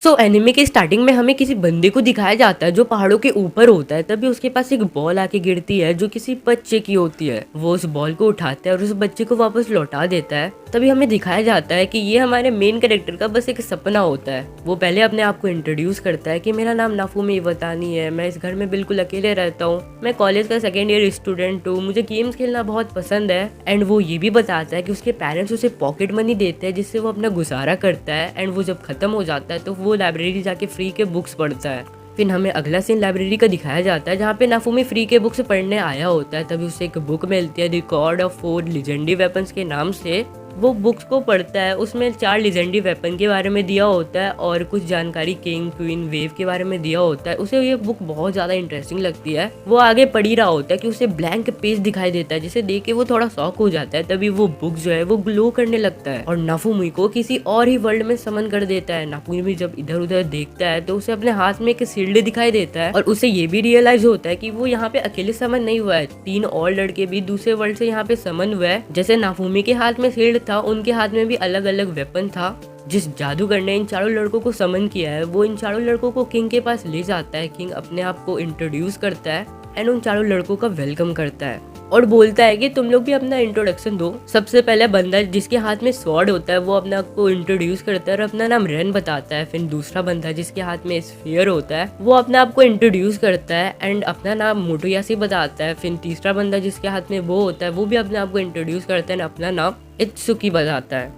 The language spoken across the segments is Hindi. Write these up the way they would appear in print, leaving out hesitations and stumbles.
सो एनिमे के स्टार्टिंग में हमें किसी बंदे को दिखाया जाता है जो पहाड़ों के ऊपर होता है। तभी उसके पास एक बॉल आके गिरती है जो किसी बच्चे की होती है। वो उस बॉल को उठाता है और उस बच्चे को वापस लौटा देता है। तभी हमें दिखाया जाता है कि ये हमारे मेन कैरेक्टर का बस एक सपना होता है। वो पहले अपने आप को इंट्रोड्यूस करता है कि मेरा नाम नाफुमी इवातानी है, मैं इस घर में बिल्कुल अकेले रहता हूँ, मैं कॉलेज का सेकेंड ईयर स्टूडेंट हूँ, मुझे गेम्स खेलना बहुत पसंद है। एंड वो ये भी बताता है कि उसके पेरेंट्स उसे पॉकेट मनी देते हैं जिससे वो अपना गुजारा करता है। एंड वो जब खत्म हो जाता है तो वो लाइब्रेरी जाके फ्री के बुक्स पढ़ता है। फिर हमें अगला सीन लाइब्रेरी का दिखाया जाता है जहाँ पे नाफुमी फ्री के बुक्स पढ़ने आया होता है। तभी उसे एक बुक मिलती है रिकॉर्ड ऑफ 4 लीजेंडरी वेपन्स के नाम से। वो बुक्स को पढ़ता है, उसमें 4 लीजेंडरी वेपन के बारे में दिया होता है और कुछ जानकारी किंग क्वीन वेव के बारे में दिया होता है। उसे ये बुक बहुत ज्यादा इंटरेस्टिंग लगती है। वो आगे पढ़ ही रहा होता है कि उसे ब्लैंक पेज दिखाई देता है जिसे देख के वो थोड़ा शॉक हो जाता है। तभी वो बुक जो है वो ग्लो करने लगता है और नाफुमी को किसी और ही वर्ल्ड में समन कर देता है। नाफुमी जब इधर उधर देखता है तो उसे अपने हाथ में एक शील्ड दिखाई देता है और उसे ये भी रियलाइज होता है कि वो यहाँ पे अकेले समन नहीं हुआ है, 3 और लड़के भी दूसरे वर्ल्ड से यहाँ पे समन हुआ है। जैसे नाफुमी के हाथ में शील्ड था, उनके हाथ में भी अलग अलग वेपन था। जिस जादूगर ने इन चारों लड़कों को समन किया है वो इन चारों लड़कों को किंग के पास ले जाता है। किंग अपने आप को इंट्रोड्यूस करता है एंड उन चारों लड़कों का वेलकम करता है और बोलता है कि तुम लोग भी अपना इंट्रोडक्शन दो। सबसे पहले बंदा जिसके हाथ में स्वॉर्ड होता है वो अपने आप को इंट्रोड्यूस करता है और अपना नाम रेन बताता है। फिर दूसरा बंदा जिसके हाथ में स्फीयर होता है वो अपने आप को इंट्रोड्यूस करता है एंड अपना नाम मोटोयासी बताता है। फिर तीसरा बंदा जिसके हाथ में वो होता है वो भी अपने आप को इंट्रोड्यूस करता है, अपना नाम इत्सुकी बताता है।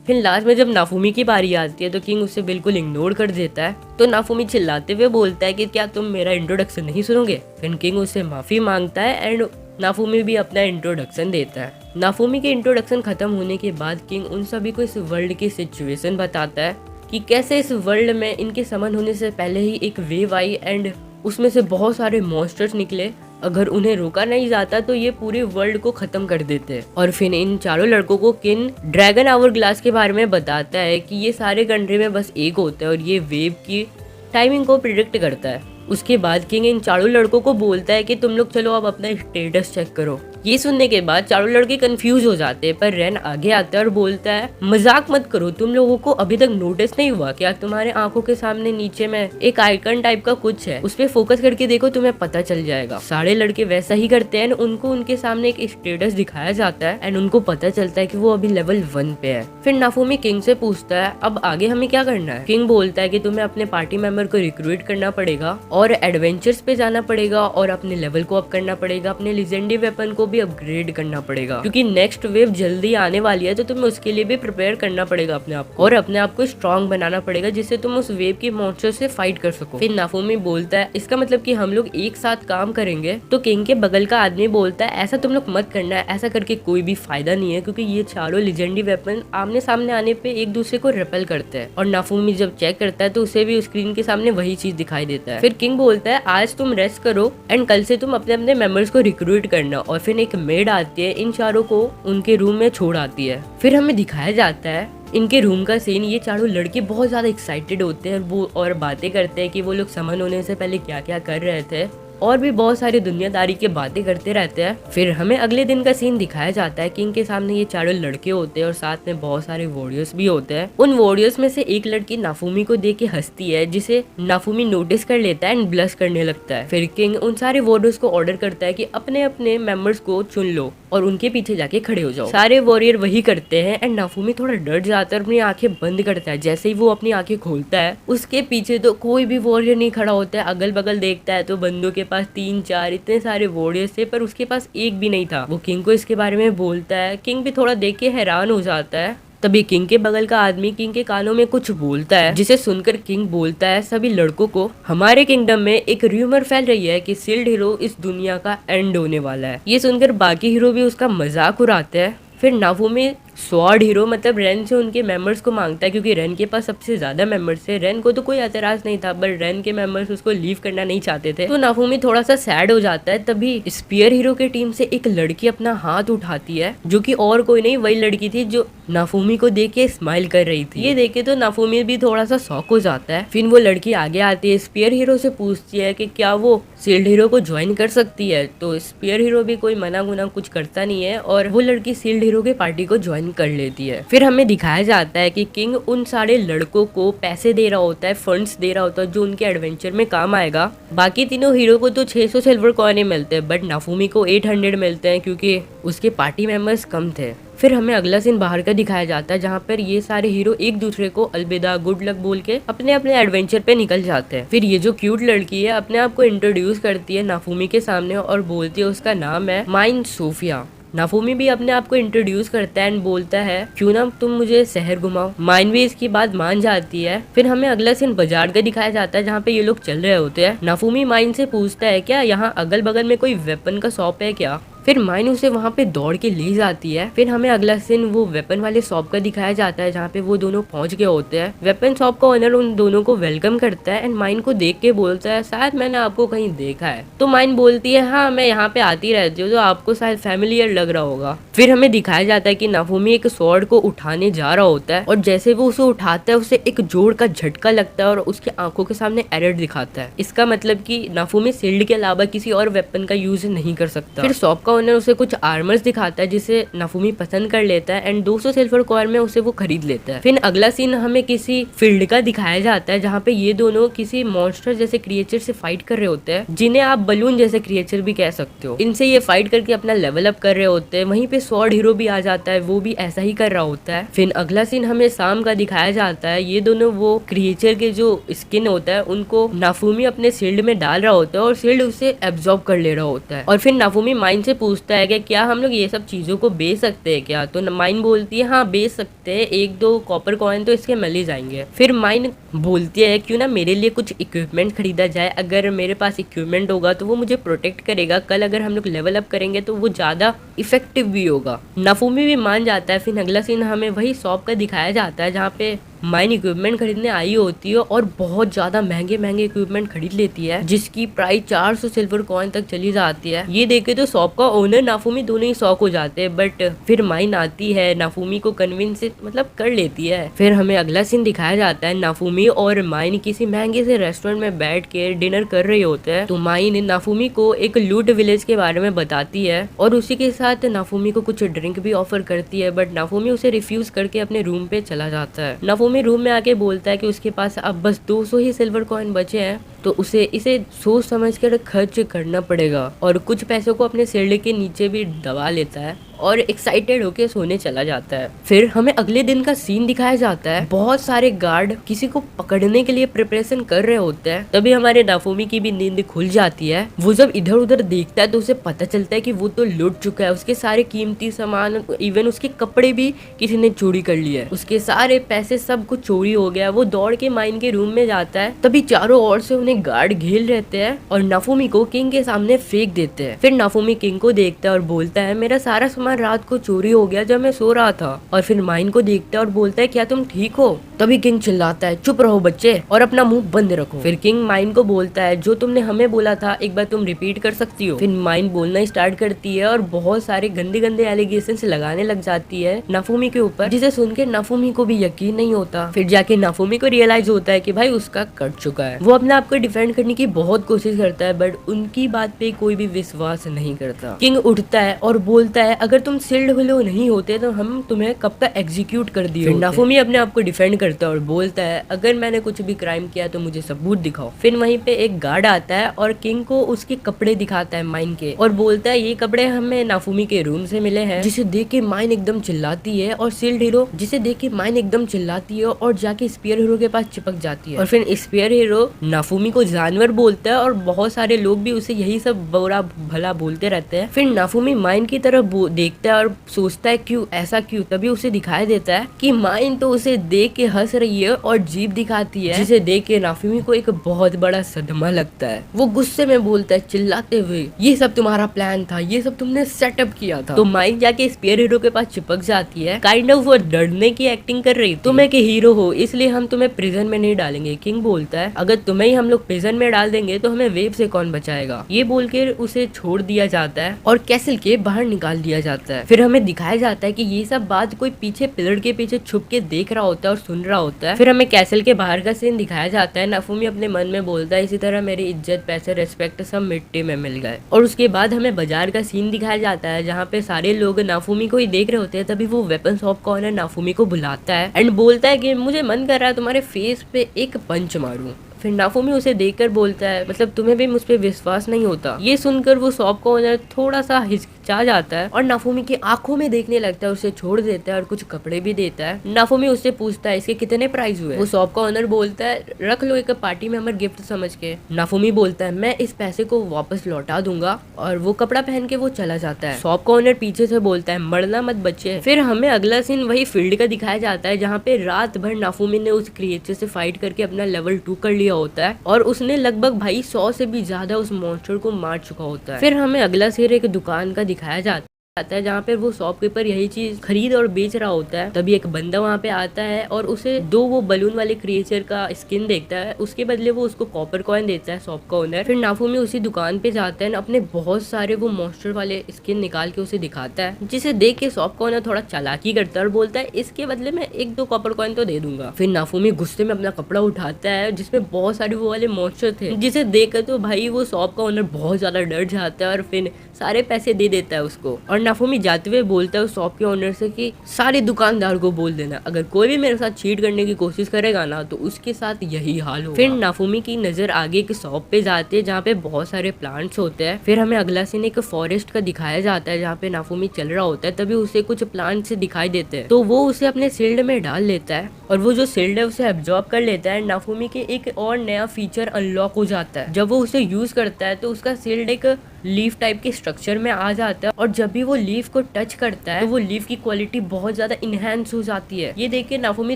फिर लास्ट में जब नाफुमी की बारी आती है तो किंग उसे बिल्कुल इग्नोर कर देता है। तो नाफुमी चिल्लाते हुए बोलता है कि क्या तुम मेरा इंट्रोडक्शन नहीं सुनोगे। फिर किंग उससे माफी मांगता है एंड नाफुमी भी अपना इंट्रोडक्शन देता है। नाफुमी के इंट्रोडक्शन खत्म होने के बाद किंग उन सभी को इस वर्ल्ड की सिचुएशन बताता है कि कैसे इस वर्ल्ड में इनके समन होने से पहले ही एक वेव आई एंड उसमें से बहुत सारे मॉन्स्टर्स निकले। अगर उन्हें रोका नहीं जाता तो ये पूरे वर्ल्ड को खत्म कर देते। और फिर इन चारों लड़कों को किंग ड्रैगन आवर ग्लास के बारे में बताता है कि ये सारे कंट्री में बस एक होता है और ये वेव की टाइमिंग को प्रिडिक्ट करता है। उसके बाद किंग इन चारों लड़कों को बोलता है कि तुम लोग चलो अब अपना स्टेटस चेक करो। ये सुनने के बाद चारों लड़के कंफ्यूज हो जाते हैं पर रेन आगे आता है और बोलता है मजाक मत करो, तुम लोगों को अभी तक नोटिस नहीं हुआ क्या तुम्हारे आंखों के सामने नीचे में एक आइकन टाइप का कुछ है, उस पे फोकस करके देखो तुम्हें पता चल जाएगा। सारे लड़के वैसा ही करते हैं। उनको उनके सामने एक स्टेटस दिखाया जाता है एंड उनको पता चलता है कि वो अभी लेवल 1 पे है। फिर नाफुमी किंग से पूछता है अब आगे हमें क्या करना है। किंग बोलता है कि तुम्हें अपने पार्टी मेंबर को रिक्रूट करना पड़ेगा और एडवेंचर्स पे जाना पड़ेगा और अपने लेवल को अप करना पड़ेगा, अपने लेजेंडरी वेपन को भी अपग्रेड करना पड़ेगा क्योंकि नेक्स्ट वेव जल्दी आने वाली है। तो तुम्हें उसके लिए भी प्रिपेयर करना पड़ेगा अपने आप को और अपने आप को स्ट्रॉन्ग बनाना पड़ेगा जिससे तुम उस वेव की मॉन्स्टर से फाइट कर सको। फिर नाफुमी बोलता है इसका मतलब कि हम लोग एक साथ काम करेंगे। तो किंग के बगल का आदमी बोलता है ऐसा तुम लोग मत करना है, ऐसा करके कोई भी फायदा नहीं है क्योंकि ये चारों लेजेंडरी वेपन आमने सामने आने पे एक दूसरे को रिपेल करते हैं। और नाफुमी जब चेक करता है तो उसे भी स्क्रीन के सामने वही चीज दिखाई देता है। फिर किंग बोलता है आज तुम रेस्ट करो एंड कल से तुम अपने अपने मेंबर्स को रिक्रूट करना। और फिर एक मेड आती है, इन चारों को उनके रूम में छोड़ आती है। फिर हमें दिखाया जाता है इनके रूम का सीन। ये चारों लड़के बहुत ज्यादा एक्साइटेड होते हैं वो और बातें करते हैं कि वो लोग समन होने से पहले क्या क्या कर रहे थे और भी बहुत सारी दुनियादारी की बातें करते रहते हैं। फिर हमें अगले दिन का सीन दिखाया जाता है। किंग के सामने ये चारों लड़के होते हैं और साथ में बहुत सारे वॉरियर्स भी होते हैं। उन वॉरियर्स में से एक लड़की नाफुमी को देख के हंसती है जिसे नाफुमी नोटिस कर लेता है एंड ब्लश करने लगता है। फिर किंग उन सारे वॉरियर्स को ऑर्डर करता है कि अपने अपने मेंबर्स को चुन लो और उनके पीछे जाके खड़े हो जाओ। सारे वॉरियर वही करते हैं एंड नाफुमी थोड़ा डर जाता है और अपनी आंखें बंद करता है। जैसे ही वो अपनी आंखें खोलता है उसके पीछे तो कोई भी वॉरियर नहीं खड़ा होता है। अगल बगल देखता है तो बंदों के पास 3-4 इतने सारे वॉरियर्स थे पर उसके पास एक भी नहीं था। वो किंग को इसके बारे में बोलता है। किंग भी थोड़ा देख के हैरान हो जाता है। तभी किंग के बगल का आदमी किंग के कानों में कुछ बोलता है जिसे सुनकर किंग बोलता है सभी लड़कों को हमारे किंगडम में एक र्यूमर फैल रही है कि शील्ड हीरो इस दुनिया का एंड होने वाला है। ये सुनकर बाकी हीरो भी उसका मजाक उड़ाते हैं। फिर नाफुमी स्वॉर्ड हीरो मतलब रेन से उनके मेंबर्स को मांगता है क्योंकि रेन के पास सबसे ज्यादा मेंबर्स थे। रेन को तो कोई एतराज नहीं था पर रेन के मेंबर्स उसको लीव करना नहीं चाहते थे। तो नाफुमी थोड़ा सा सैड हो जाता है। तभी स्पीयर हीरो के टीम से एक लड़की अपना हाथ उठाती है जो कि और कोई नहीं वही लड़की थी जो नाफुमी को देख के स्माइल कर रही थी। ये देखे तो नाफुमी भी थोड़ा सा शॉक हो जाता है। फिर वो लड़की आगे आती है, स्पीयर हीरो से पूछती है कि क्या वो शील्ड हीरो को ज्वाइन कर सकती है। तो स्पीयर हीरो भी कोई मना गुना कुछ करता नहीं है और वो लड़की शील्ड हीरो के पार्टी को ज्वाइन पसंद कर लेती है। फिर हमें दिखाया जाता है कि किंग उन सारे लड़कों को पैसे दे रहा होता है, फंड्स दे रहा होता है जो उनके एडवेंचर में काम आएगा। बाकी तीनों हीरो को तो 600 सिल्वर कॉइन मिलते हैं, बट नाफुमी को 800 मिलते हैं क्योंकि उसके पार्टी मेंबर्स कम थे। फिर हमें अगला सीन बाहर का दिखाया जाता है जहाँ पर ये सारे हीरो एक दूसरे को अलविदा, गुड लक बोल के अपने अपने एडवेंचर पे निकल जाते हैं। फिर ये जो क्यूट लड़की है अपने आप को इंट्रोड्यूस करती है नाफुमी के सामने और बोलती है उसका नाम है माइन सोफिया। नाफुमी भी अपने आप को इंट्रोड्यूस करता है एंड बोलता है क्यों ना तुम मुझे शहर घुमाओ। माइन भी इसकी बात मान जाती है। फिर हमें अगला सीन बाजार का दिखाया जाता है जहाँ पे ये लोग चल रहे होते हैं। नाफुमी माइन से पूछता है क्या यहाँ अगल बगल में कोई वेपन का शॉप है क्या। फिर माइन उसे वहाँ पे दौड़ के ले जाती है। फिर हमें अगला सीन वो वेपन वाले शॉप का दिखाया जाता है जहाँ पे वो दोनों पहुंच गए होते हैं। वेपन शॉप का ओनर उन दोनों को वेलकम करता है एंड माइन को देख के बोलता है शायद मैंने आपको कहीं देखा है। तो माइन बोलती है हाँ मैं यहाँ पे आती रहती हूँ तो आपको शायद फैमिलियर लग रहा होगा। फिर हमें दिखाया जाता है कि नाफुमी एक स्वॉर्ड को उठाने जा रहा होता है और जैसे वो उसे उठाता है उसे एक जोर का झटका लगता है और उसकी आंखों के सामने एरर दिखाता है। इसका मतलब कि नाफुमी शील्ड के अलावा किसी और वेपन का यूज नहीं कर सकता। फिर शॉप का ओनर उसे कुछ आर्मर्स दिखाता है जिसे नाफुमी पसंद कर लेता है एंड 200 सिल्वर कॉइन में उसे वो खरीद लेता है। फिर अगला सीन हमें किसी फील्ड का दिखाया जाता है जहाँ पे ये दोनों किसी मॉन्स्टर जैसे क्रिएचर से फाइट कर रहे होते हैं जिन्हें आप बलून जैसे क्रिएचर भी कह सकते हो। इनसे ये फाइट करके अपना लेवल अप कर रहे होते हैं। वहीं पे स्वॉर्ड हीरो भी आ जाता है, वो भी ऐसा ही कर रहा होता है। फिर अगला सीन हमें शाम का दिखाया जाता है। ये दोनों वो क्रिएचर के जो स्किन होता है उनको नाफुमी अपने शील्ड में डाल रहा होता है और शील्ड उसे एब्जॉर्ब कर ले रहा होता है। और फिर नाफुमी माइन से पूछता है कि क्या हम लोग ये सब चीजों को बेच सकते हैं क्या। तो माइन बोलती है हाँ बेच सकते हैं, 1-2 कॉपर कॉइन तो इसके मिल ही जाएंगे। फिर माइन बोलती है क्यों ना मेरे लिए कुछ इक्विपमेंट खरीदा जाए, अगर मेरे पास इक्विपमेंट होगा तो वो मुझे प्रोटेक्ट करेगा, कल अगर हम लोग लेवल अप करेंगे तो वो ज्यादा इफेक्टिव भी होगा। नाफुमी भी मान जाता है। फिर अगला सीन हमें वही शॉप का दिखाया जाता है जहाँ पे माइन इक्विपमेंट खरीदने आई होती है और बहुत ज्यादा महंगे महंगे इक्विपमेंट खरीद लेती है जिसकी प्राइस 400 सिल्वर कॉइन तक चली जाती है। ये देखे तो शॉप का ओनर नाफुमी दोनों ही शॉक हो जाते हैं, बट फिर माइन आती है, नाफुमी को कन्विंस मतलब कर लेती है। फिर हमें अगला सीन दिखाया जाता है नाफुमी और माइन किसी महंगे से रेस्टोरेंट में बैठ के डिनर कर रहे होते हैं। तो माइन नाफुमी को एक लूट विलेज के बारे में बताती है और उसी के साथ नाफुमी को कुछ ड्रिंक भी ऑफर करती है, बट नाफुमी उसे रिफ्यूज करके अपने रूम पे चला जाता है। नाफुमी रूम में आके बोलता है कि उसके पास अब बस 200 ही सिल्वर कॉइन बचे हैं तो उसे इसे सोच समझ कर खर्च करना पड़ेगा और कुछ पैसों को अपने शील्ड के नीचे भी दबा लेता है और एक्साइटेड होके सोने चला जाता है। फिर हमें अगले दिन का सीन दिखाया जाता है। बहुत सारे गार्ड किसी को पकड़ने के लिए प्रिपरेशन कर रहे होते हैं। तभी हमारे नाफुमी की भी नींद खुल जाती है। वो जब इधर उधर देखता है तो उसे पता चलता है कि वो तो लुट चुका है। उसके सारे कीमती सामान, इवन उसके कपड़े भी किसी ने चोरी कर लिए है। उसके सारे पैसे सब कुछ चोरी हो गया। वो दौड़ के माइन के रूम में जाता है। तभी चारों ओर से उन्हें गार्ड घेर रहते हैं और नाफुमी को किंग के सामने फेंक देते हैं। फिर नाफुमी किंग को देखता है और बोलता है मेरा सारा रात को चोरी हो गया जब मैं सो रहा था। और फिर माइन को देखता है और बोलता है क्या तुम ठीक हो। तभी किंग चिल्लाता है चुप रहो बच्चे और अपना मुंह बंद रखो। फिर किंग माइन को बोलता है जो तुमने हमें बोला था एक बार तुम रिपीट कर सकती हो। फिर माइन बोलना स्टार्ट करती है और बहुत सारे गंदे गंदे एलिगेशंस लगाने लग जाती है नाफुमी के ऊपर, जिसे सुन के नाफुमी को भी यकीन नहीं होता। फिर जाके नाफुमी को रियलाइज होता है कि भाई उसका कट चुका है। वो अपने आप को डिफेंड करने की बहुत कोशिश करता है बट उनकी बात पे कोई भी विश्वास नहीं करता। किंग उठता है और बोलता है अगर तुम शील्ड वाले नहीं होते तो हम तुम्हें कब तक एग्जीक्यूट कर दिए। नाफुमी अपने आप को डिफेंड करता है और बोलता है अगर मैंने कुछ भी क्राइम किया तो मुझे सबूत दिखाओ। फिर वहीं पे एक गार्ड आता है और किंग को उसके कपड़े दिखाता है माइन के और बोलता है ये कपड़े हमें नाफुमी के रूम से मिले हैं। जिसे देख के माइन एकदम चिल्लाती है और शील्ड हीरो जिसे देख के माइन एकदम चिल्लाती है और जाके स्पीयर हीरो के पास चिपक जाती है। और फिर स्पीयर हीरो नाफुमी को जानवर बोलता है और बहुत सारे लोग भी उसे यही सब बुरा भला बोलते रहते हैं। फिर नाफुमी माइन की तरफ देखता है और सोचता है क्यों ऐसा क्यों। तभी उसे दिखाई देता है कि माइन तो उसे देख के हंस रही है और जीभ दिखाती है, जिसे देख के नाफुमी को एक बहुत बड़ा सदमा लगता है। वो गुस्से में बोलता है चिल्लाते हुए ये सब तुम्हारा प्लान था, ये सब तुमने सेटअप किया था। तो माइन जाके स्पीयर हीरो के पास चिपक जाती है। काइंड ऑफ वो डरने की एक्टिंग कर रही थी। तुम एक हीरो हो इसलिए हम तुम्हें प्रिजन में नहीं डालेंगे। किंग बोलता है अगर तुम्हें ही हम लोग लोग प्रिजन में डाल देंगे तो हमें वेव से कौन बचाएगा। ये बोल के उसे छोड़ दिया जाता है और कैसल के बाहर निकाल दिया जाता है। फिर हमें दिखाया जाता है कि ये सब बात कोई पीछे पिलर के पीछे छुप के देख रहा होता है और सुन रहा होता है। फिर हमें कैसल के बाहर का सीन दिखाया जाता है। नाफुमी अपने मन में बोलता है इसी तरह मेरी इज्जत पैसे रेस्पेक्ट सब मिट्टी में मिल गए। और उसके बाद हमें बाजार का सीन दिखाया जाता है जहाँ पे सारे लोग नाफुमी को ही देख रहे होते हैं। तभी वो वेपन शॉप का ऑनर नाफुमी को बुलाता है एंड बोलता है कि मुझे मन कर रहा है तुम्हारे फेस पे एक पंच मारूं। फिर नाफुमी उसे देखकर बोलता है मतलब तुम्हें भी मुझ पे विश्वास नहीं होता। ये सुनकर वो शॉप का ओनर थोड़ा सा हिचकिचा जाता है और नाफुमी की आंखों में देखने लगता है, उसे छोड़ देता है और कुछ कपड़े भी देता है। नाफुमी उससे पूछता है इसके कितने प्राइस हुए। वो शॉप का ओनर बोलता है रख लो एक पार्टी में हमारे गिफ्ट समझ के। नाफुमी बोलता है मैं इस पैसे को वापस लौटा दूंगा और वो कपड़ा पहन के वो चला जाता है। शॉप का ओनर पीछे से बोलता है मरना मत बच्चे। फिर हमें अगला सीन वही फील्ड का दिखाया जाता है जहाँ पे रात भर नाफुमी ने उस क्रिएचर से फाइट करके अपना लेवल 2 कर लिया होता है और उसने लगभग भाई 100 से भी ज्यादा उस मॉन्स्टर को मार चुका होता है। फिर हमें अगला सीन एक दुकान का दिखाया जाता है जहाँ पे वो शॉपकीपर यही चीज खरीद और बेच रहा होता है। तभी एक बंदा वहाँ पे आता है और उसे 2 वो बलून वाले क्रिएचर का स्किन देखता है, उसके बदले वो उसको कॉपर कॉइन देता है शॉप का ओनर। फिर नाफुमी उसी दुकान पे जाता है, अपने बहुत सारे वो मॉन्स्टर वाले स्किन निकाल के उसे दिखाता है, जिसे देख के शॉप का ओनर थोड़ा चालाकी करता है और बोलता है इसके बदले में 1-2 कॉपर कॉइन तो दे दूंगा। फिर नाफुमी गुस्से में अपना कपड़ा उठाता है जिसमें बहुत सारे वो वाले मॉन्स्टर थे, जिसे देखकर तो भाई वो शॉप का ओनर बहुत ज्यादा डर जाता है और फिर सारे पैसे दे देता है उसको। और नाफुमी जाते हुए बोलता है उस शॉप के ओनर से कि सारे दुकानदार को बोल देना अगर कोई भी मेरे साथ चीट करने की कोशिश करेगा ना तो उसके साथ यही हाल होगा। फिर नाफुमी की नजर आगे के शॉप पे जाती है जहाँ पे बहुत सारे प्लांट्स होते हैं। फिर हमें अगला सीन एक फॉरेस्ट का दिखाया जाता है जहाँ पे नाफुमी चल रहा होता है। तभी उसे कुछ प्लांट्स दिखाई देते हैं तो वो उसे अपने शील्ड में डाल लेता है और वो जो शील्ड है उसे एब्जॉर्ब कर लेता है। नाफुमी के एक और नया फीचर अनलॉक हो जाता है। जब वो उसे यूज करता है तो उसका शील्ड एक लीफ टाइप के स्ट्रक्चर में आ जाता है और जब भी वो लीफ को टच करता है तो वो लीफ की क्वालिटी बहुत ज्यादा इनहेंस हो जाती है। ये देख के नाफुमी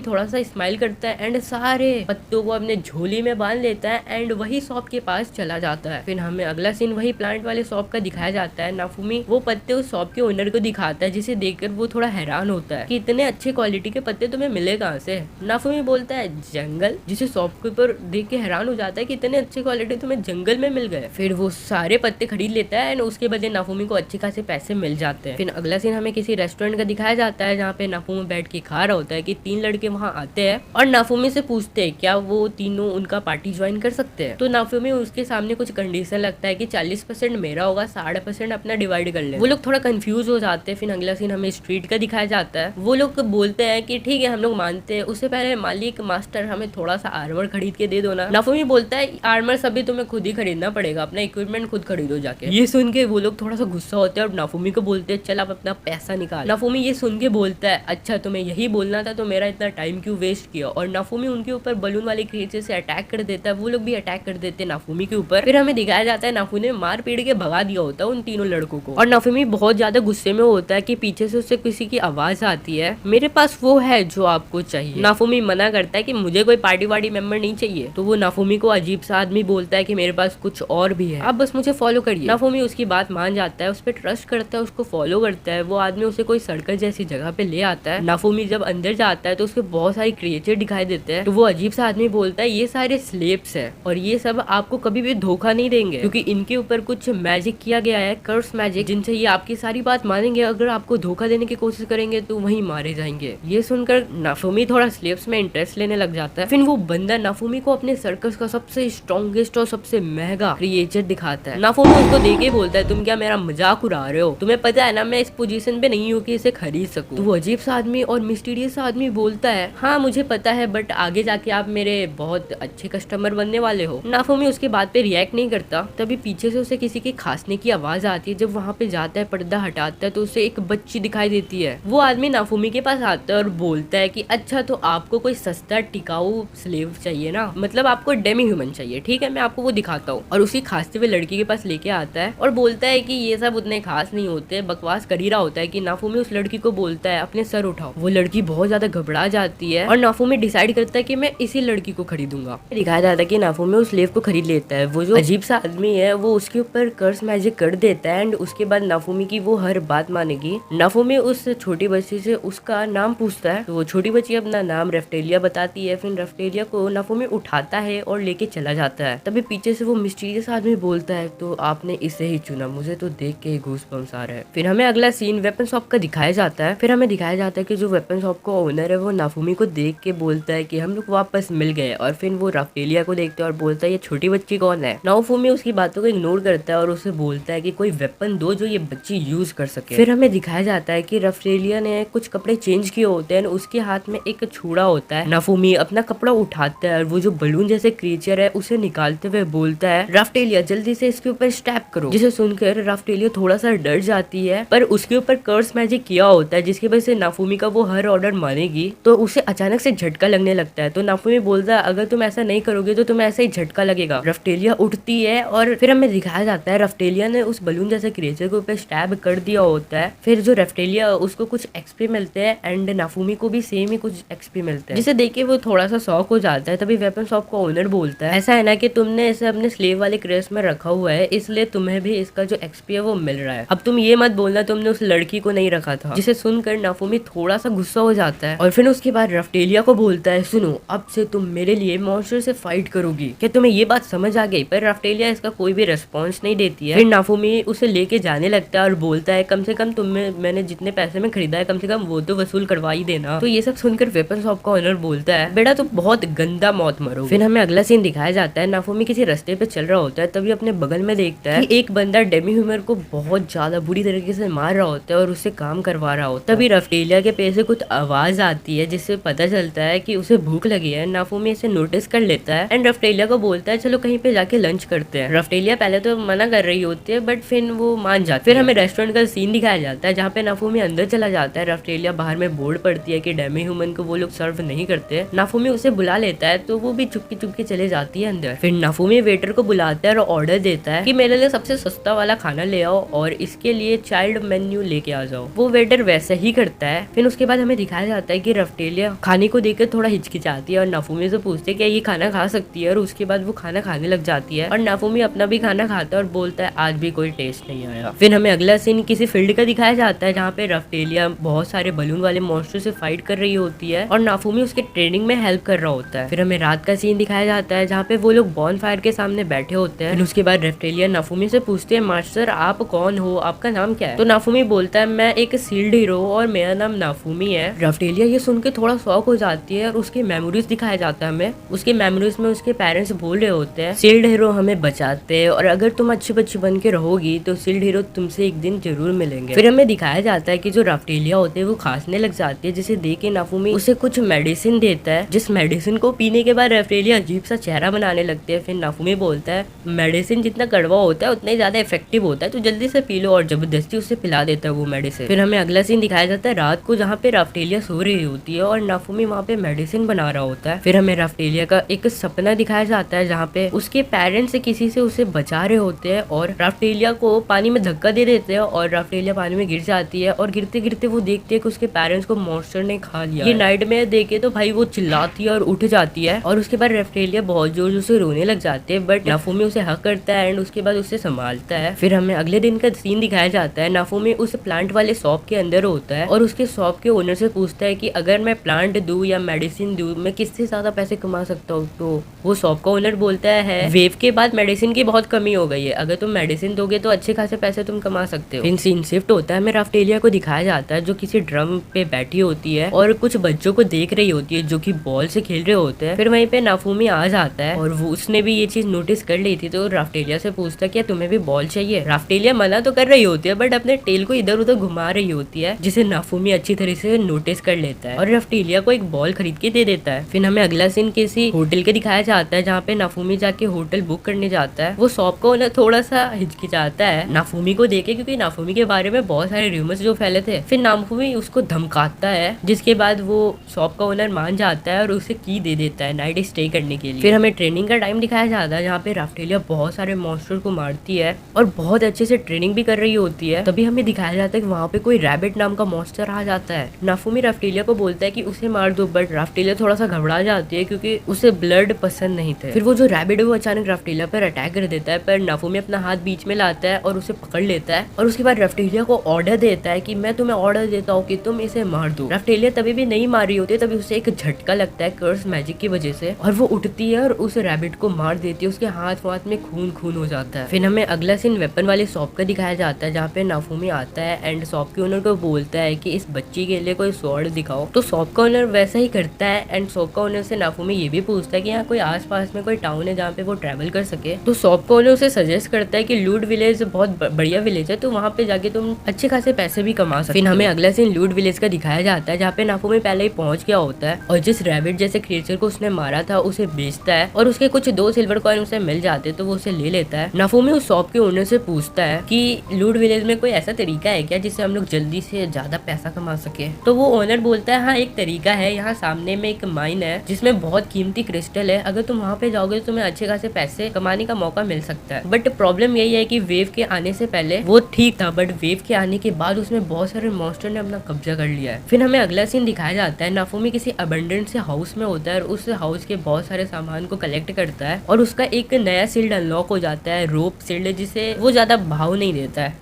थोड़ा सा स्माइल करता है एंड सारे पत्तों को अपने झोली में बांध लेता है एंड वही शॉप के पास चला जाता है। फिर हमें अगला सीन वही प्लांट वाले शॉप का दिखाया जाता है। नाफुमी वो पत्ते उस शॉप के ओनर को दिखाता है जिसे देखकर वो थोड़ा हैरान होता है कि इतने अच्छे क्वालिटी के पत्ते तुम्हें मिले कहाँ से। नाफुमी बोलता है जंगल, जिसे शॉपकीपर देख के हैरान हो जाता है कि इतने अच्छे क्वालिटी तुम्हें जंगल में मिल गए। फिर वो सारे पत्ते खरीद लेता है एंड उसके बदले नाफुमी को अच्छे खासे पैसे मिल जाते हैं। फिर अगला सीन हमें किसी रेस्टोरेंट का दिखाया जाता है जहाँ पे नाफुमी बैठ के खा रहा होता है कि 3 लड़के वहाँ आते हैं और नाफुमी से पूछते हैं क्या वो तीनों उनका पार्टी ज्वाइन कर सकते हैं। तो नाफुमी उसके सामने कुछ कंडीशन लगता है कि 40% मेरा होगा, 60% अपना डिवाइड कर ले। वो लोग थोड़ा कंफ्यूज हो जाते हैं। फिर अगला सीन हमें स्ट्रीट का दिखाया जाता है। वो लोग बोलते हैं कि ठीक है हम लोग मानते हैं, उससे पहले मालिक मास्टर हमें थोड़ा सा आर्मर खरीद के दे दो ना। नाफुमी बोलता है आर्मर सभी तुम्हें खुद ही खरीदना पड़ेगा, अपना इक्विपमेंट खुद खरीदो जाके। ये सुन के वो लोग थोड़ा सा गुस्सा होते हैं और नाफुमी को बोलते हैं चल आप अपना पैसा निकाल। नाफुमी ये सुन के बोलता है अच्छा तुम्हें यही बोलना था तो मेरा इतना टाइम क्यों वेस्ट किया। और नाफुमी उनके ऊपर बलून वाले क्रिएचर से अटैक कर देता है। वो लोग भी अटैक कर देते हैं नाफुमी के ऊपर। फिर हमें दिखाया जाता है नाफुमी ने मार पीट के भगा दिया होता है उन तीनों लड़कों को और नाफुमी बहुत ज्यादा गुस्से में होता है कि पीछे से उससे किसी की आवाज आती है मेरे पास वो है जो आपको चाहिए। नाफुमी मना करता है कि मुझे कोई पार्टी वार्टी मेंबर नहीं चाहिए। तो वो नाफुमी को अजीब सा आदमी बोलता है कि मेरे पास कुछ और भी है, आप बस मुझे फॉलो करिए। नाफुमी उसकी बात मान जाता है, उस पर ट्रस्ट करता है, उसको फॉलो करता है। वो आदमी उसे कोई सर्कल जैसी जगह पे ले आता है। नाफुमी जब अंदर जाता है तो उसके बहुत सारे क्रिएचर दिखाई देते हैं। तो वो अजीब सा आदमी बोलता है ये सारे स्लेव्स हैं और ये सब आपको कभी भी धोखा नहीं देंगे क्योंकि इनके ऊपर कुछ मैजिक किया गया है, कर्स मैजिक, जिनसे ये आपकी सारी बात मानेंगे। अगर आपको धोखा देने की कोशिश करेंगे तो वहीं मारे जाएंगे। ये सुनकर नाफुमी थोड़ा स्लेव्स में इंटरेस्ट लेने लग जाता है। फिर वो बंदा नाफुमी को अपने सर्कस का सबसे स्ट्रॉन्गेस्ट और सबसे महंगा क्रिएचर दिखाता है। नाफुमी उसको देके बोलता है तुम क्या मेरा मजाक उड़ा रहे हो, तुम्हें पता है ना मैं इस पोजीशन पे नहीं हूँ कि इसे खरीद सकूं। तो वो अजीब सा आदमी और मिस्टीरियस आदमी बोलता है हाँ मुझे पता है बट आगे जाके आप मेरे बहुत अच्छे कस्टमर बनने वाले हो। नाफुमी उसके बात पे रिएक्ट नहीं करता। तभी पीछे से उसे किसी के खांसने की आवाज आती है। जब वहाँ पे जाता है पर्दा हटाता है तो उसे एक बच्ची दिखाई देती है। वो आदमी नाफुमी के पास आता है और बोलता है कि अच्छा तो आपको कोई सस्ता टिकाऊ स्लेव चाहिए ना, मतलब आपको डेमी ह्यूमन चाहिए, ठीक है मैं आपको वो दिखाता हूँ। और उसी खांसते हुए लड़की के पास लेके आता आता है और बोलता है कि ये सब उतने खास नहीं होते, बकवास कर ही रहा होता है कि नाफुमी उस लड़की को बोलता है अपने सर उठाओ। वो लड़की बहुत ज्यादा घबरा जाती है और नाफुमी डिसाइड करता है कि मैं इसी लड़की को खरीदूंगा। दिखाया जाता है कि नाफुमी उस स्लेव को खरीद लेता है। वो जो अजीब सा आदमी है वो उसके ऊपर कर्स मैजिक कर देता है एंड उसके बाद नाफुमी की वो हर बात मानेगी। नाफुमी उस छोटी बच्ची से उसका नाम पूछता है तो वो छोटी बच्ची अपना नाम रेफ्टेलिया बताती है। फिर रेफ्टेलिया को नाफुमी उठाता है और लेके चला जाता है। तभी पीछे से वो मिस्टीरियस आदमी बोलता है तो आपने इसे ही चुना, मुझे तो देख के गूज़बम्स आ रहा है। फिर हमें अगला सीन वेपन शॉप का दिखाया जाता है। फिर हमें दिखाया जाता है कि जो वेपन शॉप का ओनर है वो नाफुमी को देख के बोलता है कि हम लोग वापस मिल गए। और फिर वो राफेलिया को देखते हैं और बोलता है ये छोटी बच्ची कौन है। नाफुमी उसकी बातों को इग्नोर करता है और उसे बोलता है कि कोई वेपन दो जो ये बच्ची यूज कर सके। फिर हमें दिखाया जाता है कि राफेलिया ने कुछ कपड़े चेंज किए होते हैं, उसके हाथ में एक छुरा होता है। नाफुमी अपना कपड़ा उठाता है और वो जो बलून जैसे क्रिएचर है उसे निकालते हुए बोलता है राफ्टेलिया जल्दी से इसके ऊपर स्टैप करो। जिसे सुनकर राफ्टेलिया थोड़ा सा डर जाती है, पर उसके ऊपर कर्स मैजिक किया होता है जिसकी वजह से नाफुमी का वो हर ऑर्डर मानेगी। तो उसे अचानक से झटका लगने लगता है। तो नाफुमी बोलता है अगर तुम ऐसा नहीं करोगे तो तुम्हें ऐसा ही झटका लगेगा। राफ्टेलिया उठती है और फिर हमें दिखाया जाता है राफ्टेलिया ने उस बलून जैसे क्रिएचर के ऊपर स्टैब कर दिया होता है। फिर जो राफ्टेलिया उसको कुछ एक्सपी मिलते हैं एंड नाफुमी को भी सेम ही कुछ एक्सपी मिलते हैं, जिसे देख के वो थोड़ा सा शॉक हो जाता है। तभी वेपन शॉप का ओनर बोलता है ऐसा है ना कि तुमने इसे अपने स्लेव वाले क्रेस में रखा हुआ है इसलिए तुम्हें भी इसका जो एक्सपी है वो मिल रहा है। अब तुम ये मत बोलना तुमने उस लड़की को नहीं रखा था। जिसे सुनकर नाफुमी थोड़ा सा गुस्सा हो जाता है और फिर उसके बाद राफ्टेलिया को बोलता है सुनो अब से तुम मेरे लिए मॉन्स्टर से फाइट करोगी, क्या तुम्हें ये बात समझ आ गई। पर राफ्टेलिया इसका कोई भी रिस्पॉन्स नहीं देती है। फिर नाफुमी उसे लेके जाने लगता है और बोलता है कम से कम तुम्हें मैंने जितने पैसे में खरीदा है कम से कम वो तो वसूल करवा ही देना। तो ये सब सुनकर वेपन शॉप का ओनर बोलता है बेटा तुम बहुत गंदा मौत मरो। फिर हमें अगला सीन दिखाया जाता है नाफुमी किसी रास्ते पे चल रहा होता है, तभी अपने बगल में देखता है कि एक बंदा डेमी ह्यूमर को बहुत ज्यादा बुरी तरीके से मार रहा होता है और उससे काम करवा रहा होता है। तभी राफ्टेलिया के पैर से कुछ आवाज आती है जिससे पता चलता है कि उसे भूख लगी है। नाफुमी इसे नोटिस कर लेता है एंड राफ्टेलिया को बोलता है चलो कहीं पे जाके लंच करते हैं। राफ्टेलिया पहले तो मना कर रही होती है बट फिर वो मान जाती है। फिर हमें रेस्टोरेंट का सीन दिखाया जाता है जहाँ पे नाफुमी अंदर चला जाता है। राफ्टेलिया बाहर में बोर्ड पड़ती है कि डेमी ह्यूमन को वो लोग सर्व नहीं करते। नाफुमी उसे बुला लेता है तो वो भी चुपके चुपके चले जाती है अंदर। फिर नाफुमी वेटर को बुलाता है और ऑर्डर देता है कि मेरे लिए सबसे सस्ता वाला खाना ले आओ और इसके लिए चाइल्ड मेन्यू लेके आ जाओ। वो वेटर वैसे ही करता है। फिर उसके बाद हमें दिखाया जाता है कि राफ्टेलिया खाने को देखकर थोड़ा हिचकिचाती है और नाफुमी से पूछती है कि ये खाना खा सकती है और उसके बाद वो खाना खाने लग जाती है और नाफुमी अपना भी खाना खाता है और बोलता है आज भी कोई टेस्ट नहीं आया। फिर हमें अगला सीन किसी फील्ड का दिखाया जाता है जहाँ पे राफ्टेलिया बहुत सारे बलून वाले मॉन्स्टर से फाइट कर रही होती है और नाफुमी उसके ट्रेनिंग में हेल्प कर रहा होता है। फिर हमें रात का सीन दिखाया जाता है जहाँ पे वो लोग बॉन फायर के सामने बैठे होते हैं। उसके बाद राफ्टेलिया नाफुमी से पूछते हैं मास्टर आप कौन हो, आपका नाम क्या है। तो नाफुमी बोलता है मैं एक सील्ड हीरो और मेरा नाम नाफुमी है। राफ्टेलिया ये सुन के थोड़ा शॉक हो जाती है और उसकी मेमोरीज दिखाया जाता है हमें। उसके मेमोरीज में उसके पेरेंट्स बोल रहे होते हैं सील्ड हीरो हमें बचाते हैं और अगर तुम अच्छी बच्ची बन के रहोगी तो सील्ड हीरो तुमसे एक दिन जरूर मिलेंगे। फिर हमें दिखाया जाता है कि जो राफ्टेलिया होते हैं वो खांसने लग जाती है जिसे देख के नाफुमी उसे कुछ मेडिसिन देता है जिस मेडिसिन को पीने के बाद राफ्टेलिया अजीब सा चेहरा बनाने लगते हैं। फिर नाफुमी बोलता है मेडिसिन जितना कड़वा होता है उतना ही ज्यादा इफेक्टिव होता है तो जल्दी से पी लो और जबरदस्ती उसे पिला देता है वो मेडिसिन। फिर हमें अगला सीन दिखाया जाता है रात को जहाँ पे राफ्टेलिया सो रही होती है और नाफुमी वहाँ पे मेडिसिन बना रहा होता है। फिर हमें राफ्टेलिया का एक सपना दिखाया जाता है जहाँ पे उसके पेरेंट्स किसी से उसे बचा रहे होते हैं और राफ्टेलिया को पानी में धक्का दे देते हैं और राफ्टेलिया पानी में गिर जाती है और गिरते गिरते वो देखती है कि उसके पेरेंट्स को मॉन्स्टर ने खा लिया। ये नाइट में देखे तो भाई वो चिल्लाती है और उठ जाती है और उसके बाद राफ्टेलिया बहुत जोर से रोने लग जाते हैं बट नाफुमी उसे हक करता है एंड उसके बाद उसे संभालता है। फिर हमें अगले दिन का सीन दिखाया जाता है नाफुमी उस प्लांट वाले शॉप के अंदर होता है और उसके शॉप के ओनर से पूछता है कि अगर मैं प्लांट दूं या मेडिसिन दूं मैं किससे ज्यादा पैसे कमा सकता हूँ। तो वो शॉप का ओनर बोलता है वेव के बाद मेडिसिन की बहुत कमी हो गई है, अगर तुम मेडिसिन दोगे तो अच्छे खासे पैसे तुम कमा सकते हो। फिर सीन शिफ्ट होता है हमें राफ्टेलिया को दिखाया जाता है जो किसी ड्रम पे बैठी होती है और कुछ बच्चों को देख रही होती है जो कि बॉल से खेल रहे होते हैं। फिर वहीं पे नाफुमी आ जाता है और वो उसने भी ये चीज नोटिस कर ली थी तो राफ्टेलिया से पूछता है क्या तुम्हें भी बॉल चाहिए। राफ्टेलिया मना तो कर रही होती है बट अपने टेल को इधर उधर घुमा रही होती है जिसे नाफुमी अच्छी तरह से नोटिस कर लेता है और राफ्टेलिया को एक बॉल खरीद के दे देता है। फिर हमें अगला सीन किसी होटल के दिखाया जाता है जहाँ पे नाफुमी जाके होटल बुक करने जाता है। वो शॉप को थोड़ा सा हिचकिचाता है नाफुमी को देखे क्योंकि नाफुमी के बारे में बहुत सारे रूमर्स जो फैले थे। फिर नाफुमी उसको धमकाता है जिसके बाद वो शॉप का ओनर मान जाता है और उसे की दे देता है नाइट स्टे करने के लिए। फिर हमें ट्रेनिंग का टाइम दिखाया जाता है जहाँ पे राफ्टेलिया बहुत सारे मॉन्स्टर को मारती आती है और बहुत अच्छे से ट्रेनिंग भी कर रही होती है, तभी हमें दिखाया जाता है कि वहाँ पे कोई रैबिट नाम का मॉन्स्टर आ जाता है। नाफुमी राफ्टेलिया को बोलता है कि उसे मार दो, बट राफ्टेलिया थोड़ा सा घबरा जाती है क्योंकि उसे ब्लड पसंद नहीं थे। फिर वो जो रैबिट है वो अचानक राफ्टेलिया पर अटैक कर देता है, पर नाफुमी अपना हाथ बीच में लाता है और उसे पकड़ लेता है और उसके बाद राफ्टेलिया को ऑर्डर देता है कि मैं तुम्हें ऑर्डर देता हूँ कि तुम इसे मार दो। राफ्टेलिया तभी भी नहीं मार रही होती है, तभी उसे एक झटका लगता है कर्स मैजिक की वजह से और वो उठती है और उस रैबिट को मार देती है। उसके हाथ वाथ में खून खून हो जाता है। फिर हमें अगला सीन वेपन वाले शॉप का दिखाया जाता है, जहाँ पे नाफुमी आता है एंड शॉप के ओनर को बोलता है कि इस बच्ची के लिए कोई स्वॉर्ड दिखाओ। तो शॉप का ओनर वैसा ही करता है एंड शॉप का ओनर से नाफुमी ये भी पूछता है कि यहाँ कोई आसपास में कोई टाउन है जहाँ पे वो ट्रैवल कर सके। तो शॉप का ओनर उसे सजेस्ट करता है कि लूड विलेज बहुत बढ़िया विलेज है, तो वहाँ पे जाके तुम अच्छे खासे पैसे भी कमा सकते हो। फिर हमें अगला सीन लूड विलेज का दिखाया जाता है, जहाँ पे नाफुमी पहले ही पहुंच गया होता है और जिस रैबिट जैसे क्रिएचर को उसने मारा था उसे बेचता है और उसके कुछ 2 सिल्वर कॉइन उसे मिल जाते तो वो उसे ले लेता है। नाफुमी उस शॉप के ओनर से पूछता है कि लूड विलेज में कोई ऐसा तरीका है क्या जिससे हम लोग जल्दी से ज्यादा पैसा कमा सके। तो वो ओनर बोलता है हाँ एक तरीका है, यहाँ सामने में एक माइन है जिसमें बहुत कीमती क्रिस्टल है, अगर तुम वहाँ पे जाओगे तो तुम्हें अच्छे खासे पैसे कमाने का मौका मिल सकता है। बट प्रॉब्लम यही है कि वेव के आने से पहले वो ठीक था, बट वेव के आने के बाद उसमें बहुत सारे मॉन्स्टर ने अपना कब्जा कर लिया है। फिर हमें अगला सीन दिखाया जाता है, नाफुमी किसी अबंडेंट से हाउस में होता है और उस हाउस के बहुत सारे सामान को कलेक्ट करता है और उसका एक नया सील्ड अनलॉक हो जाता है, रोप सील्ड, जिसे वो ज्यादा भाव नहीं देता है।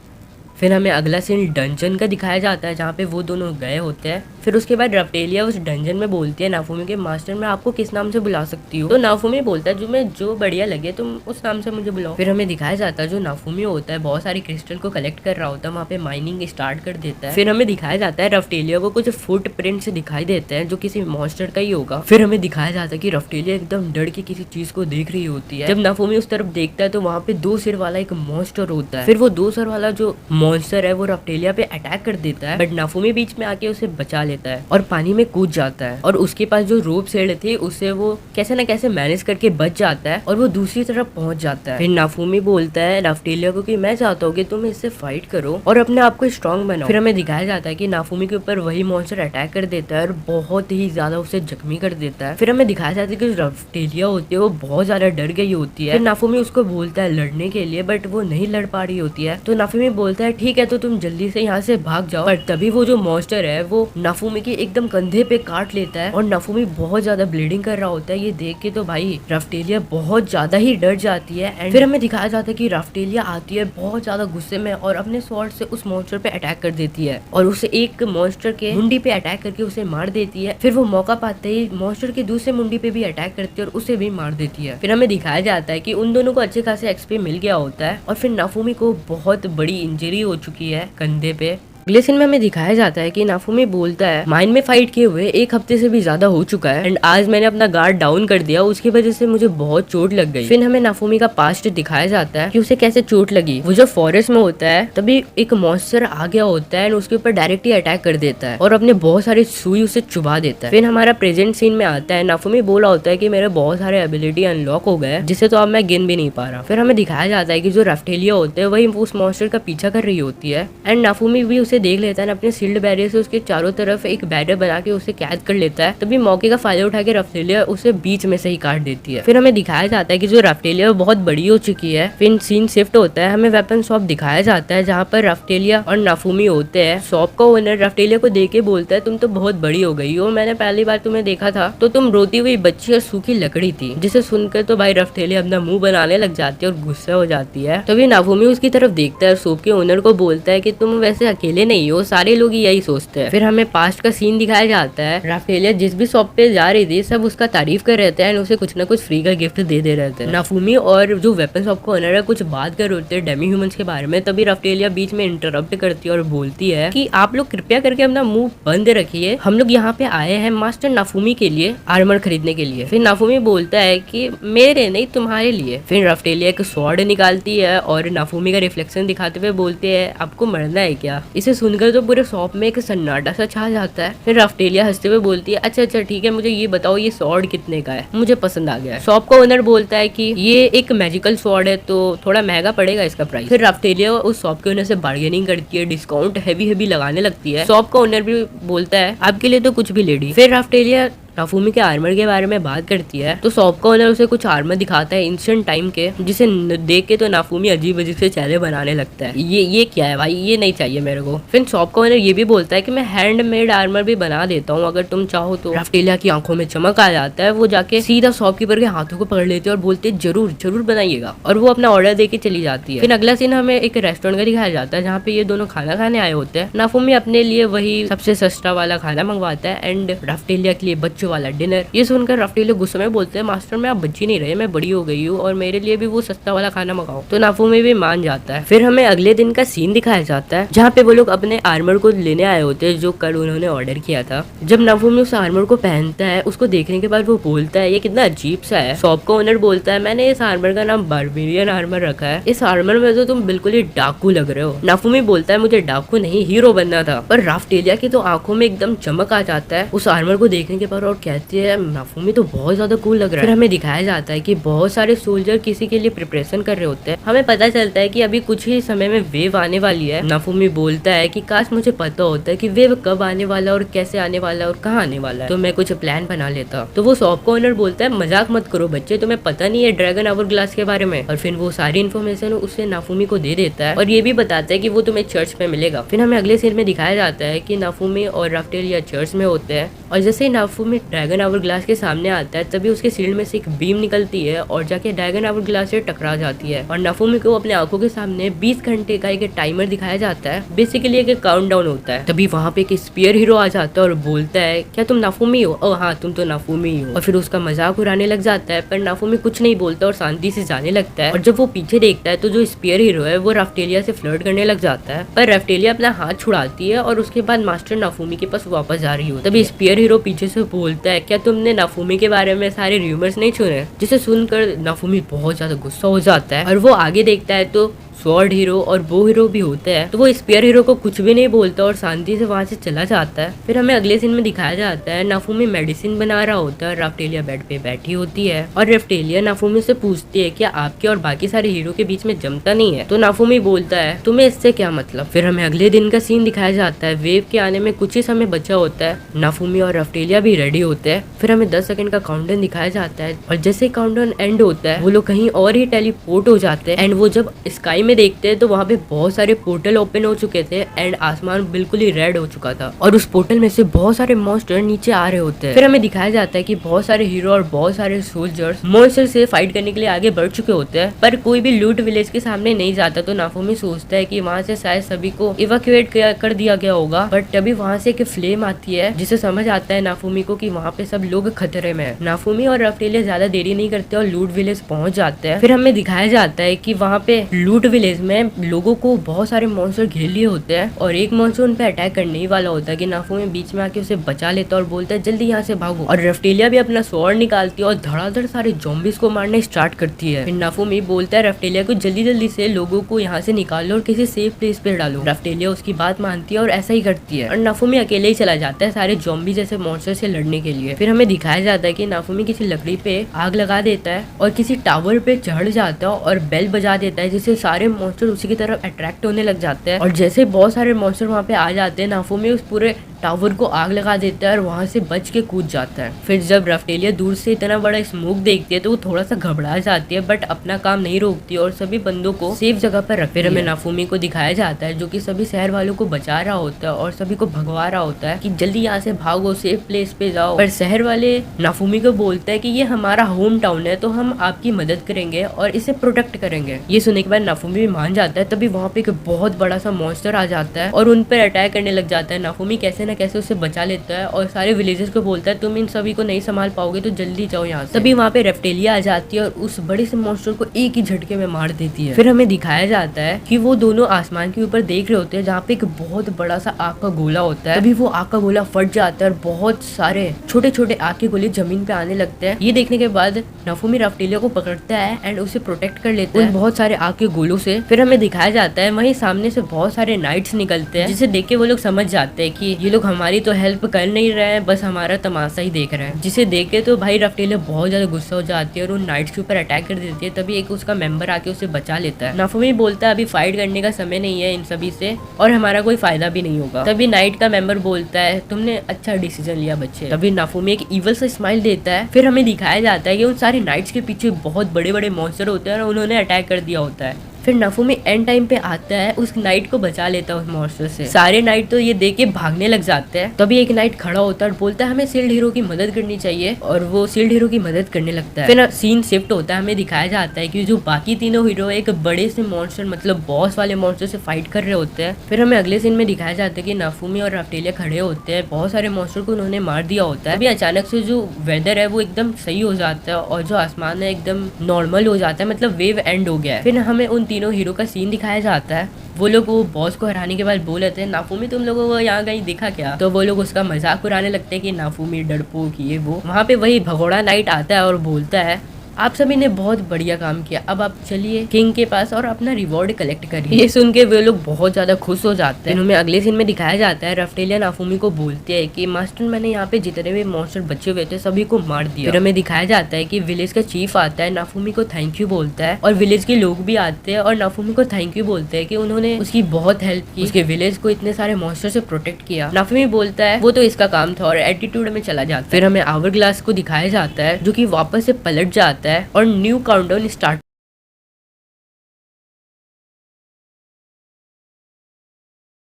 फिर हमें अगला सीन डंजन का दिखाया जाता है, जहाँ पे वो दोनों गए होते हैं। फिर उसके बाद राफ्टेलिया उस डंजन में बोलती है नाफुमी के मास्टर मैं आपको किस नाम से बुला सकती हूँ। तो नाफुमी बोलता है जो बढ़िया लगे तुम उस नाम से मुझे बुलाओ। फिर हमें दिखाया जाता है जो नाफुमी होता है बहुत सारी क्रिस्टल को कलेक्ट कर रहा होता है, वहाँ पे माइनिंग स्टार्ट कर देता है। फिर हमें दिखाया जाता है राफ्टेलिया को कुछ फुट प्रिंट्स दिखाई देते हैं जो किसी मॉन्स्टर का ही होगा। फिर हमें दिखाया जाता है कि राफ्टेलिया एकदम डर के किसी चीज को देख रही होती है। जब नाफुमी उस तरफ देखता है तो वहाँ पे 2 सिर वाला एक मॉन्स्टर होता है। फिर वो 2 सिर वाला जो मॉन्स्टर है वो राफ्टेलिया पे अटैक कर देता है, बट नाफुमी बीच में आके उसे बचा लेता है और पानी में कूद जाता है और उसके पास जो रोप सेड थी उससे वो कैसे न कैसे मैनेज करके बच जाता है और वो दूसरी तरफ पहुंच जाता है। फिर नाफुमी बोलता है राफ्टेलिया को कि मैं चाहता हूँ कि तुम इससे फाइट करो और अपने आप को स्ट्रॉन्ग बनाओ। फिर हमें दिखाया जाता है कि नाफुमी के ऊपर वही मॉन्स्टर अटैक कर देता है और बहुत ही ज्यादा उसे जख्मी कर देता है। फिर हमें दिखाया जाता है कि राफ्टेलिया होती है वो बहुत ज्यादा डर गई होती है। नाफुमी उसको बोलता है लड़ने के लिए, बट वो नहीं लड़ पा रही होती है। तो नाफुमी बोलता है ठीक है तो तुम जल्दी से यहाँ से भाग जाओ, पर तभी वो जो मॉन्स्टर है वो नाफुमी की एकदम कंधे पे काट लेता है और नाफुमी बहुत ज्यादा ब्लीडिंग कर रहा होता है। ये देख के तो भाई राफ्टेलिया बहुत ज्यादा ही डर जाती है। एंड फिर हमें दिखाया जाता है कि राफ्टेलिया आती है बहुत ज्यादा गुस्से में और अपने स्वॉर्ड से उस मॉन्स्टर पे अटैक कर देती है और उसे एक मॉन्स्टर के मुंडी पे अटैक करके उसे मार देती है। फिर वो मौका पाते ही मॉन्स्टर की दूसरे मुंडी पे भी अटैक करती है और उसे भी मार देती है। फिर हमें दिखाया जाता है कि उन दोनों को अच्छे खासे एक्सपी मिल गया होता है और फिर नाफुमी को बहुत बड़ी इंजरी हो चुकी है कंधे पे। अगले सीन में हमें दिखाया जाता है कि नाफुमी बोलता है माइन में फाइट किए हुए 1 हफ्ते से भी ज्यादा हो चुका है एंड आज मैंने अपना गार्ड डाउन कर दिया, उसकी वजह से मुझे बहुत चोट लग गई। फिर हमें नाफुमी का पास्ट दिखाया जाता है कि उसे कैसे चोट लगी। वो जो फॉरेस्ट में होता है तभी एक मॉन्स्टर आ गया होता है और उसके ऊपर डायरेक्टली अटैक कर देता है और अपने बहुत सारे सुई उसे चुबा देता है। फिर हमारा प्रेजेंट सीन में आता है, नाफुमी बोला होता है कि मेरे बहुत सारे एबिलिटी अनलॉक हो गए जिसे तो अब मैं गिन भी नहीं पा रहा। फिर हमें दिखाया जाता है कि जो राफ्टेलिया होते हैं वही उस मॉन्स्टर का पीछा कर रही होती है एंड नाफुमी भी उसे देख लेता है, अपने शील्ड बैरियर से उसके चारों तरफ एक बैरियर बना के उसे कैद कर लेता है। तभी मौके का फायदा उठा के राफ्टेलिया उसे बीच में से ही काट देती है। फिर हमें दिखाया जाता है कि जो राफ्टेलिया बहुत बड़ी हो चुकी है। फिर सीन शिफ्ट होता है, हमें वेपन शॉप दिखाया जाता है जहाँ पर राफ्टेलिया और नाफुमी होते हैं। शॉप का ओनर राफ्टेलिया को देख के बोलता है तुम तो बहुत बड़ी हो गई हो, मैंने पहली बार तुम्हें देखा था तो तुम रोती हुई बच्ची और सूखी लकड़ी थी। जिसे सुनकर तो भाई राफ्टेलिया अपना मुंह बनाने लग जाती है और गुस्सा हो जाती है। तभी नाफुमी उसकी तरफ देखता है और शॉप के ओनर को बोलता है कि तुम वैसे अकेले नहीं हो, सारे लोग यही सोचते हैं। फिर हमें पास्ट का सीन दिखाया जाता है, राफ्टेलिया जिस भी शॉप पे जा रही थी सब उसका तारीफ कर रहे थे एंड उसे कुछ ना कुछ फ्री का गिफ्ट दे रहे थे। नाफुमी और जो वेपन शॉप का ओनर है कुछ बात कर रहे थे डेमी ह्यूमंस के बारे में, तभी राफ्टेलिया बीच में इंटरप्ट करती है और बोलती है कि आप लोग कृपया करके अपना मुंह बंद रखिए, हम लोग यहाँ पे आए हैं मास्टर नाफुमी के लिए आर्मर खरीदने के लिए। फिर नाफुमी बोलता है कि मेरे नहीं तुम्हारे लिए। फिर राफ्टेलिया एक स्वॉर्ड निकालती है और नाफुमी का रिफ्लेक्शन दिखाते हुए बोलते हैं आपको मरना है क्या। इसे सुनकर तो पूरे शॉप में एक सन्नाटा सा छा जाता है। फिर राफ्टेलिया हंसते हुए बोलती है अच्छा अच्छा ठीक है, मुझे ये बताओ ये स्वॉर्ड कितने का है, मुझे पसंद आ गया है। शॉप का ओनर बोलता है कि ये एक मैजिकल स्वॉर्ड है तो थोड़ा महंगा पड़ेगा इसका प्राइस। फिर राफ्टेलिया उस शॉप के ओनर से बार्गेनिंग करती है, डिस्काउंट हैवी लगाने लगती है। शॉप का ओनर भी बोलता है आपके लिए तो कुछ भी लेडी। फिर राफ्टेलिया नाफूमी के आर्मर के बारे में बात करती है तो शॉप का ओनर उसे कुछ आर्मर दिखाता है इंस्टेंट टाइम के, जिसे देख के तो नाफूमी अजीब अजीब से चेहरे बनाने लगता है। ये क्या है भाई, ये नहीं चाहिए मेरे को। फिर शॉप का ओनर ये भी बोलता है कि मैं हैंडमेड आर्मर भी बना देता हूँ अगर तुम चाहो तो। राफ्टेलिया की आंखों में चमक आ जाता है, वो जाके सीधा शॉपकीपर के हाथों को पकड़ लेते हैं और बोलते जरूर जरूर बनाइएगा, और वो अपना ऑर्डर देके चली जाती है। फिर अगला सीन हमें एक रेस्टोरेंट का दिखाया जाता है जहाँ पे ये दोनों खाना खाने आए होते हैं। नाफूमी अपने लिए वही सबसे सस्ता वाला खाना मंगवाता है एंड राफ्टेलिया के लिए बच्चों वाला डिनर। ये सुनकर राफ्टेलिया गुस्से में बोलते हैं मास्टर मैं आप बच्ची नहीं रहे, मैं बड़ी हो गई हूँ और मेरे लिए भी वो सस्ता वाला खाना मंगाओ। तो नाफूमी भी मान जाता है। फिर हमें अगले दिन का सीन दिखाया जाता है जहाँ पे वो लोग अपने आर्मर को लेने आए होते हैं जो कल उन्होंने ऑर्डर किया था। जब नाफूमी उस आर्मर को पहनता है उसको देखने के बाद वो बोलता है ये कितना अजीब सा है। शॉप का ओनर बोलता है मैंने इस आर्मर का नाम बारबेरियन आर्मर रखा है, इस आर्मर में तो तुम बिल्कुल ही डाकू लग रहे हो। नाफूमी बोलता है मुझे डाकू नहीं हीरो बनना था। पर राफ्टेलिया की तो आंखों में एकदम चमक आ जाता है उस आर्मर को देखने के बाद और कहती है नाफूमी तो बहुत ज्यादा कूल लग रहा है। फिर हमें दिखाया जाता है कि बहुत सारे सोल्जर किसी के लिए प्रिपरेशन कर रहे होते हैं। हमें पता चलता है कि अभी कुछ ही समय में वेव आने वाली है। नाफूमी बोलता है कि काश मुझे पता होता है कि वेव कब आने वाला और कैसे आने वाला और कहाँ आने वाला है तो मैं कुछ प्लान बना लेता। तो वो शॉप का ओनर बोलता है मजाक मत करो बच्चे, तुम्हें पता नहीं है ड्रैगन आवर ग्लास के बारे में। और फिर वो सारी इन्फॉर्मेशन उसे नाफूमी को दे देता है और ये भी बताता है कि वो तुम्हें चर्च में मिलेगा। फिर हमें अगले सीन में दिखाया जाता है कि नाफूमी और राफ्टेलिया चर्च में होते हैं और जैसे ही नाफूमी ड्रैगन आवर ग्लास के सामने आता है तभी उसके शील्ड में से एक बीम निकलती है और जाके ड्रैगन आवर ग्लास से टकरा जाती है और नाफूमी को अपने आंखों के सामने 20 घंटे का एक टाइमर दिखाया जाता है। बेसिकली एक काउंटडाउन होता है। तभी वहाँ पे एक स्पीयर हीरो आ जाता है और बोलता है क्या तुम नाफूमी हो? ओ हाँ तुम तो नाफूमी हो। और फिर उसका मजाक उड़ाने लग जाता है पर नाफूमी कुछ नहीं बोलता और शांति से जाने लगता है। और जब वो पीछे देखता है तो जो स्पीयर हीरो है वो राफ्टेलिया से फ्लर्ट करने लग जाता है पर राफ्टेलिया अपना हाथ छुड़ाती है और उसके बाद मास्टर नाफूमी के पास वापस आ रही होती है। तभी स्पीयर हीरो पीछे से बोलता है क्या तुमने नाफूमी के बारे में सारे रूमर्स नहीं सुने? जिसे सुनकर नाफूमी बहुत ज्यादा गुस्सा हो जाता है और वो आगे देखता है तो स्वॉर्ड हीरो और बो हीरो भी होते हैं। तो वो स्पीयर हीरो को कुछ भी नहीं बोलता और शांति से वहाँ से चला जाता है। फिर हमें अगले सीन में दिखाया जाता है नाफूमी मेडिसिन बना रहा होता है और राफ्टेलिया बेड पे बैठी होती है और राफ्टेलिया नाफूमी से पूछती है क्या आपके और बाकी सारे हीरो के बीच में जमता नहीं है? तो नाफूमी बोलता है तुम्हें इससे क्या मतलब। फिर हमें अगले दिन का सीन दिखाया जाता है। वेव के आने में कुछ ही समय बचा होता है। नाफूमी और राफ्टेलिया भी रेडी होते हैं। फिर हमें 10 सेकंड का काउंटडाउन दिखाया जाता है और जैसे काउंटडाउन एंड होता है वो लोग कहीं और ही टेलीपोर्ट हो जाते हैं एंड वो जब स्काई में देखते हैं तो वहाँ पे बहुत सारे पोर्टल ओपन हो चुके थे एंड आसमान बिल्कुल ही रेड हो चुका था और उस पोर्टल में से बहुत सारे मॉन्स्टर नीचे आ रहे होते हैं। फिर हमें दिखाया जाता है कि बहुत सारे हीरो और बहुत सारे सोल्जर्स मॉन्स्टर से फाइट करने के लिए आगे बढ़ चुके होते हैं पर कोई भी लूट विलेज के सामने नहीं जाता। तो नाफूमी सोचता है कि वहाँ से शायद सभी को इवैक्यूएट कर दिया गया होगा बट तभी वहाँ से एक फ्लेम आती है जिसे समझ आता है नाफूमी को कि वहाँ पे सब लोग खतरे में है। नाफूमी और राफ्टेलिया ज्यादा देरी नहीं करते और लूट विलेज पहुंच जाते हैं। फिर हमें दिखाया जाता है कि वहाँ पे लूट विलेज में लोगों को बहुत सारे मॉन्स्टर घेर लिए होते हैं और एक मॉन्स्टर उन पे अटैक करने ही वाला होता है कि नाफूमी बीच में आके उसे बचा लेता है और बोलता है जल्दी यहाँ से भागो। और राफ्टेलिया भी अपना स्वॉर्ड निकालती है और धड़ाधड़ सारे ज़ॉम्बीज को मारने स्टार्ट करती है। फिर नाफूमी बोलता है राफ्टेलिया को जल्दी जल्दी से लोगों को यहाँ से निकालो और किसी सेफ प्लेस पे डालो। राफ्टेलिया उसकी बात मानती है और ऐसा ही करती है और नाफूमी अकेले ही चला जाता है सारे ज़ॉम्बी जैसे मॉन्स्टर से लड़ने के लिए। फिर हमें दिखाया जाता है कि नाफूमी किसी लकड़ी पे आग लगा देता है और किसी टावर पे चढ़ जाता है और बेल बजा देता है जिससे सारे मॉन्स्टर उसी की तरफ अट्रैक्ट होने लग जाते हैं और जैसे बहुत सारे मॉन्स्टर वहाँ पे आ जाते हैं नाफूमी उस पूरे टावर को आग लगा देता है और वहाँ से बच के कूद जाता है। फिर जब राफ्टेलिया दूर से इतना बड़ा स्मोक देखती है तो वो थोड़ा सा घबरा जाती है बट अपना काम नहीं रोकती और सभी बंदों को सेफ जगह पर रख। फिर हमें नाफूमी को दिखाया जाता है जो कि सभी शहर वालों को बचा रहा होता है और सभी को भगवा रहा होता है कि जल्दी यहाँ से भागो, सेफ प्लेस पे जाओ। पर शहर वाले नाफूमी को बोलते हैं कि ये हमारा होम टाउन है तो हम आपकी मदद करेंगे और इसे प्रोटेक्ट करेंगे। ये सुनने के बाद नाफूमी भी मान जाता है। तभी वहाँ पे एक बहुत बड़ा सा मॉन्स्टर आ जाता है और उन पर अटैक करने लग जाता है। नाफूमी कैसे न कैसे उसे बचा लेता है और सारे विलेजेस को बोलता है तुम इन सभी को नहीं संभाल पाओगे तो जल्दी जाओ यहाँ से। तभी वहाँ पे राफ्टेलिया आ जाती है और उस बड़े से मॉन्स्टर को एक ही झटके में मार देती है। फिर हमें दिखाया जाता है कि वो दोनों आसमान के ऊपर देख रहे होते हैं जहाँ पे एक बहुत बड़ा सा आग का गोला होता है। तभी वो आग का गोला फट जाता है और बहुत सारे छोटे छोटे आग के गोले जमीन पे आने लगते हैं। ये देखने के बाद नाफूमी राफ्टेलिया को पकड़ता है एंड उसे प्रोटेक्ट कर लेता है बहुत सारे आग के गोलों से। फिर हमें दिखाया जाता है वहीं सामने से बहुत सारे नाइट्स निकलते हैं जिसे देख के वो लोग समझ जाते हैं कि ये लोग लोग हमारी तो हेल्प कर नहीं रहे हैं, बस हमारा तमाशा ही देख रहे हैं। जिसे देख के तो भाई राफ्टेलिया बहुत ज्यादा गुस्सा हो जाती है और वो नाइट्स के ऊपर अटैक कर देती है। तभी एक उसका मेंबर आके उसे बचा लेता है। नाफुमी बोलता है अभी फाइट करने का समय नहीं है इन सभी से और हमारा कोई फायदा भी नहीं होगा। तभी नाइट का मेंबर बोलता है तुमने अच्छा डिसीजन लिया बच्चे। तभी नाफुमी एक इवल सा स्माइल देता है। फिर हमें दिखाया जाता है कि उन सारे नाइट्स के पीछे बहुत बड़े बड़े मॉन्स्टर होते हैं और उन्होंने अटैक कर दिया होता है। फिर नाफुमी एंड टाइम पे आता है, उस नाइट को बचा लेता है उस मॉन्स्टर से। सारे नाइट तो ये देख के भागने लग जाते हैं। तभी एक नाइट खड़ा होता है और बोलता है हमें शील्ड हीरो की मदद करनी चाहिए और वो शील्ड हीरो की मदद करने लगता है। फिर सीन शिफ्ट होता है, हमें दिखाया जाता है कि जो बाकी तीनों हीरो एक बड़े से मॉन्स्टर मतलब बॉस वाले मॉन्स्टर से फाइट कर रहे होते हैं। फिर हमें अगले सीन में दिखाया जाता है कि नाफुमी और राफ्टेलिया खड़े होते हैं, बहुत सारे मॉन्स्टर को उन्होंने मार दिया होता है। अभी अचानक से जो वेदर है वो एकदम सही हो जाता है और जो आसमान है एकदम नॉर्मल हो जाता है, मतलब वेव एंड हो गया है। फिर हमें उन तीनों हीरो का सीन दिखाया जाता है। वो लोग वो बॉस को हराने के बाद बोल रहे थे नाफुमी तुम लोगों को यहाँ कहीं दिखा क्या? तो वो लोग उसका मजाक उड़ाने लगते हैं कि नाफुमी डरपोक ये वो। वहाँ पे वही भगोड़ा नाइट आता है और बोलता है आप सभी ने बहुत बढ़िया काम किया, अब आप चलिए किंग के पास और अपना रिवॉर्ड कलेक्ट करिए। ये सुन के वे लोग बहुत ज्यादा खुश हो जाते हैं। हमें अगले सीन में दिखाया जाता है राफ्टेलिया नाफुमी को बोलते हैं कि मास्टर मैंने यहाँ पे जितने भी मॉन्स्टर बचे हुए थे सभी को मार दिया। फिर हमें दिखाया जाता है कि विलेज का चीफ आता है, नाफुमी को थैंक यू बोलता है और विलेज के लोग भी आते हैं और नाफुमी को थैंक यू बोलते हैं कि उन्होंने उसकी बहुत हेल्प की, उसके विलेज को इतने सारे मॉन्स्टर से प्रोटेक्ट किया। नाफुमी बोलता है वो तो इसका काम था और एटीट्यूड में चला जाता है। फिर हमें आवर ग्लास को दिखाया जाता है जो कि वापस से पलट जाता है और न्यू काउंटडाउन स्टार्ट